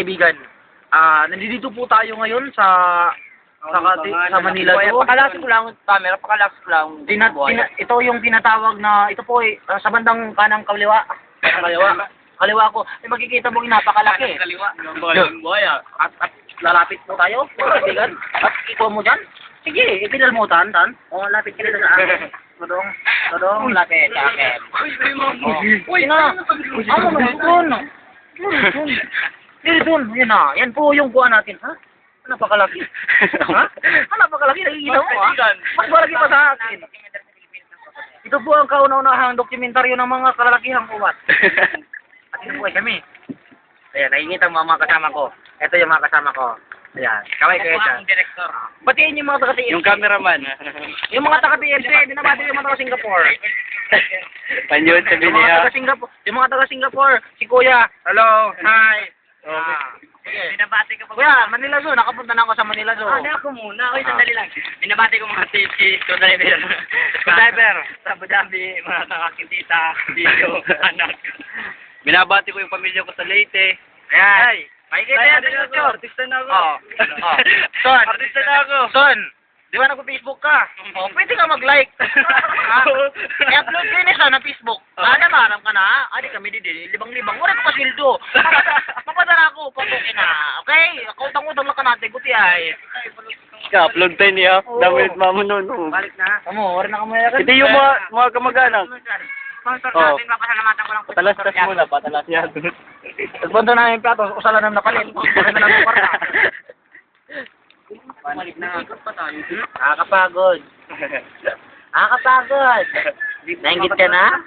kaibigan, nandito po tayo ngayon sa Manila Zoo. Pakalasin ko lang ang camera, pakalasin ko lang. Ito yung tinatawag na, ito po sa bandang kanang kaliwa. Kaliwa ko. Makikita mo yung napakalaki. Kaliwa. At lalapit po tayo, kaibigan. At ikaw mo dyan. Sige, ikinal mo, Tan. O, lapit ka na sa akin. Dodong, lapit sa akin. Uy, na. Ano man, dun. Dito dun, yan na. Yan po yung buwan natin, ha? Napakalaki. Ha? Napakalaki, nakikita mo, ha? Mas malaki pa sa akin. Ito po ang kauna-unahang dokumentaryo ng mga kalalakihang uwat. At ito po ay kami. Ayan, nakikita mo ang mga kasama ko. Ito yung mga kasama ko. Ayan, kaway kayo dyan. Director. Batiin yung mga taga-TFC. Yung cameraman. Yung mga taga-TFC, binabati yung mga taga-Singapore. Panyod, sabi Yung mga niya. taga-Singapore, si Kuya. Hello, hi. Binabati ko pa. Kuya, Manila Zoo, nakapunta na ako sa Manila Zoo. Ako muna. Uy, sandali lang. Binabati ko mga si driver. Driver. Sa Abu Dhabi, mga kakakitita, dito, anak. Binabati ko yung pamilya ko sa Leyte. Ayan. Makikita yan sa YouTube. Artista na ako. Son. Artista na ako. Son, di ba nag-Facebook ka? Pwede ka mag-like. I-upload ko yun na Facebook. Namaram ka na. Adi kami di libang-libang. Wala ko pasildo. Mapadala ako. Pabukin na. Okay? Utang-utang lang ka natin. Kuti ay. Ka-upload tayo niya. Damit mamo nun. Balik na. Kamu, wala na kamu. Ito yung mga kamag-anak. Sponsor natin, papasalamatan ko lang. Patalas-tas muna, patalas yan. Nagpunta na yung plato, usalan na napalit. Usalan na ng kwarta. Balik na. Nakakapagod. Nakakapagod. Nainggit ka na?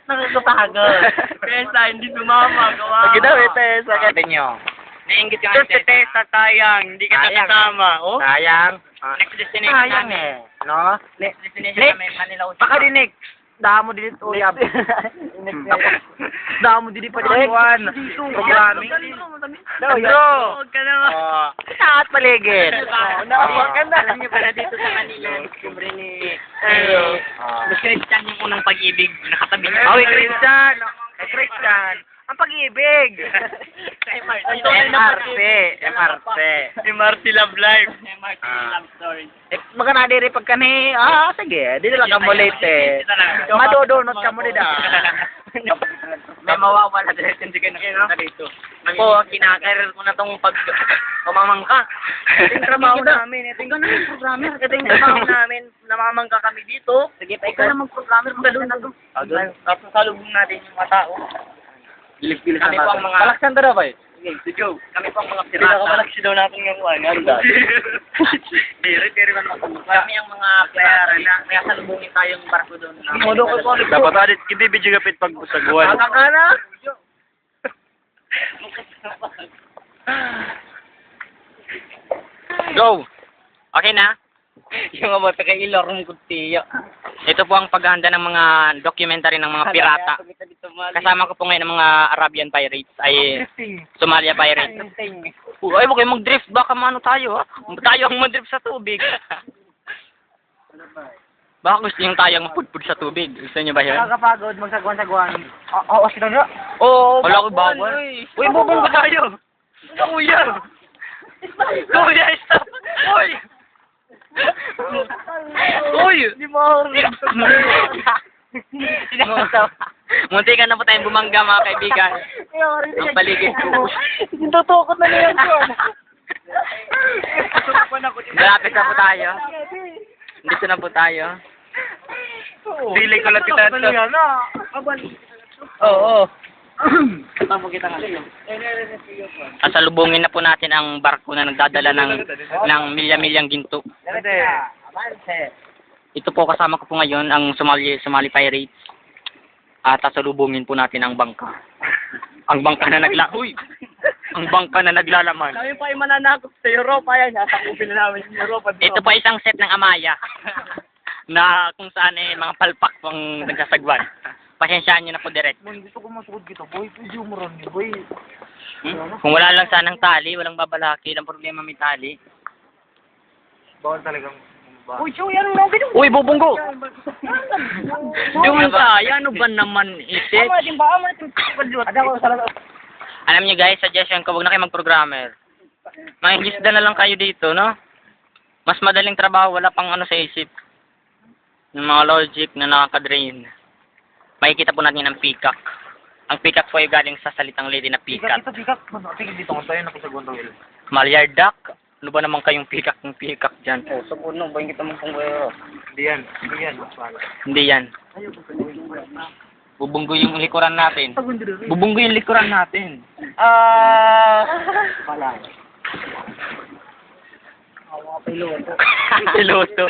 Nakakapagod. Tessa, hindi sumama. Gawa. Sige daw, Tessa. Sabi nyo. Nainggit ka nga, Tessa, tayang. Hindi ka nakasama. Oh? Sayang. Next destination Sayang namin. No? Next destination namin, Manila. Pakarinig. Damo din ito, uyab. Damo din pa din buwan. Programming. Andro. Huwag ka naman. Saat paligid. Huwag ka na. Alam niyo pala dito sa Manila, discovery ni Christian yung unang pag-ibig. Nakatabi niya. Oy, Christian. Christian. Ang pag-ibig. MRC. MRC Love Life. MRC Love Story. Magana diri pag kani, sige, di lang kamo late. Madodonot kamo dida. May mawawala dahil hindi ka nakita dito. Ako, kinakarir ko na tong pamamangka. Ito yung trabaho namin. Ito yung programmer. Ito yung trabaho namin. Namamangka kami dito. Sige, pa ikaw na mag-programmer. Magdalun na doon. Tapos salubong natin yung mga tao. Bilis-bilis Kami po ang mga... Palaksan daw ba? Sige, go. Kami po ang mga pirata. Pinakamalaki daw natin yung ano. Ano ba? Diri man ako. Kami ang mga player na may salubungin tayong barko doon. Dapat adit ibibidyo kapit pag saguan. Kakana? Go. Okay na? Yung about kay Ilorong Kutiyo. Ito po ang paghahanda ng mga documentary ng mga pirata. Kasama ko po ngayon ng mga Arabian Pirates ay Somalia Pirates. Ay, huwag kayo mag-drift. Baka mano tayo, ha? Tayo ang mag-drift sa tubig. Baka gusto yung tayong mapudpud sa tubig. Gusto nyo ba yun? Nakakapagod magsagwan-sagwan. Oo, sino na? Oo, wala ko bawal. Uy, bubong ba tayo? Kuya! Kuya, stop! Uy! Uy! Di mo Munti ka na po tayong bumangga, mga kaibigan. Ang paligid ko. Tutukot na niyan ko. Malapit na po tayo. Dito na po tayo. Feeling ko lang kita. Oo. Tama kita nga. Kasalubungin na po natin ang barko na nagdadala ng milya-milyang ginto. Ito po kasama ko po ngayon ang Somali Pirates. At sasalubungin po natin ang bangka. Ang bangka na Ang bangka na naglalaman. Kami pa ay mananakot sa Europa yan. Nasakupin na namin sa Europa. Ito po isang set ng Amaya. Na kung saan mga palpak pang nagsasagwan. Pasensyaan nyo na po direct. Gusto ko masugod kita, boy. Video mo ron, boy. Kung wala lang sanang tali, walang babalaki, ang problema may tali. Bawal talagang Uy, Joey, ano na ganun? Uy, bubunggo! Yung saya, ano ba naman isip? Ama natin ba? Ama natin. Ada ko sa Alam niyo guys, suggestion ko, huwag na kayo mag-programmer. Mangingisda na lang kayo dito, no? Mas madaling trabaho, wala pang ano sa isip. Yung mga logic na nakaka-drain. Makikita po natin ang peacock. Ang peacock po ay galing sa salitang lady na peacock. Pikak. Tingin dito ko tayo na sa Gondol. Malyard duck. Ano ba naman kayong peacock dyan? Oh, sa puno, ba kita mo kung kayo? Hindi yan. Hindi yan. Bubunggo yung likuran natin. Bubunggo yung likuran natin. Wala. Piloto. Piloto.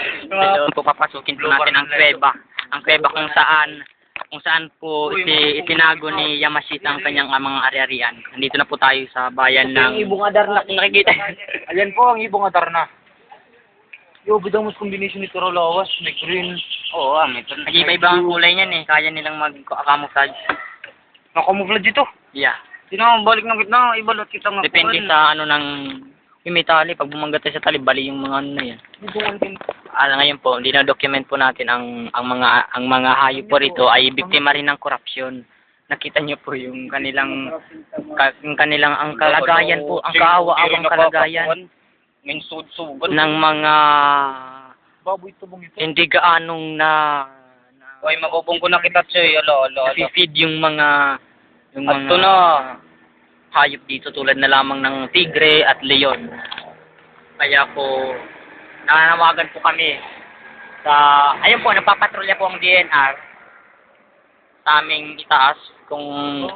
Po papasukin po natin ang kuweba. Ang kuweba kung saan po itinago ni Yamashita ang kanyang mga ari-arian. Nandito na po tayo sa bayan ng Ibong Adarna. nakikita. Ayan po ang Ibong Adarna. Yung bidang mas combination nito lawas, may green. Oo, may green. Nag-iba-iba ang kulay niyan eh. Kaya nilang mag-camouflage. Nakamouflage ito. Yeah. Sino, balik ng gitna, ibalot kita nga. Depende sa ano ng may tali. Pag bumangga tayo sa tali, bali yung mga ano na yan. Ngayon po, dino-document po natin ang mga hayop po rito ay biktima rin ng korupsyon. Nakita niyo po yung kanilang ang kalagayan po, ang kaawa-awang kalagayan ng mga Baboy ito bang ito? hindi gaanong na Oy, mabubong ko na kita, Choy. Alo. feed yung mga Ato na. hayop dito tulad na lamang ng tigre at leon. Kaya po, nananawagan po kami ayun po, nagpapatrolya po ang DNR sa aming itaas kung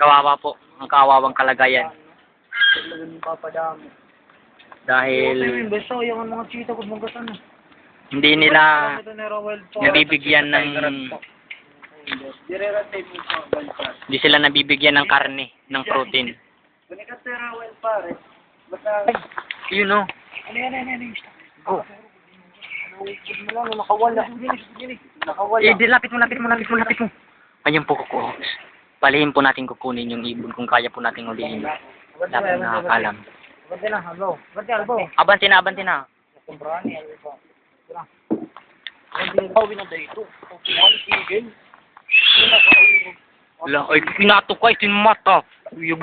kawawa po, ang kawawang kalagayan. Dahil yung mga cheetah ko mong gatan. hindi nila nabibigyan ng hindi sila nabibigyan ng karne, ng protein. You know. Oh. Nakawala. Lapit mo. Ayun po kuko. Palihin po natin kukunin yung ibon kung kaya po nating ulihin. Dapat nakakalam. Abante na. Wala, ay kinato ka, itin mata. Yung